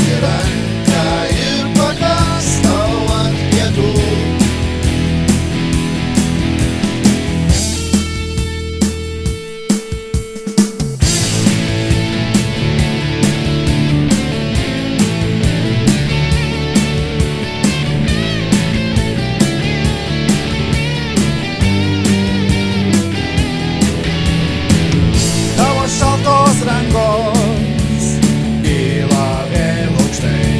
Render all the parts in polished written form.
ištiesti ranką ir pakas tau ant pietų. Šaltos rankos kyla vėl aukštai,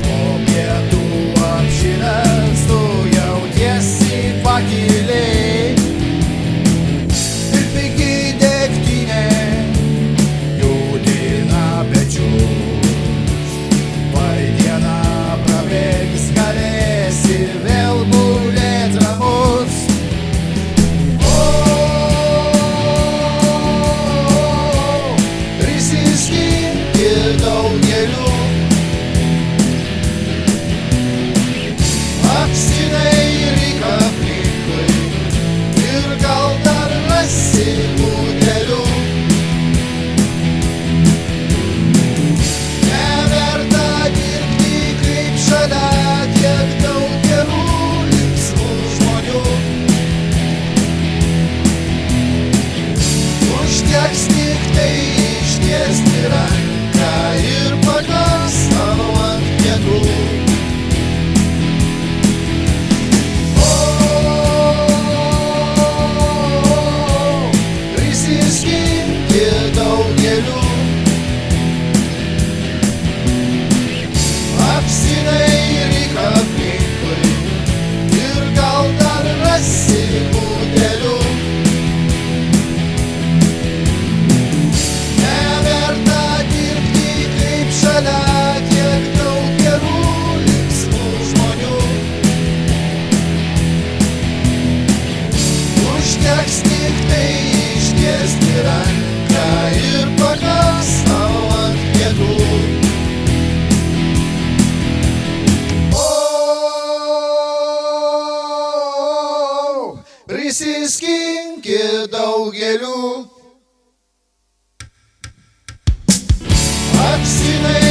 po pietų apšilęs tu jautiesi pakiliai. Ir pigi degtinė judina pečius, tuoj diena prabėgs, galėsi vėl gulėt ramus. Daugeliu apsidairyk aplinkui ir gal dar rasi butelių. Neverta dirbti kaip šalia tiek daug gerų linksmų žmonių. Užteks tik tai ištiesti ranką ir pakas tau ant pietų. Prisiskinti daugeliu, apsidairyk aplinkui ir gal dar rasi butelių. Tiek daug gerų linksmų žmonių. Užteks tik tai ištiesti ranką ir pakas tau ant pietų. Prisiskinki daugeliu, apsidairyk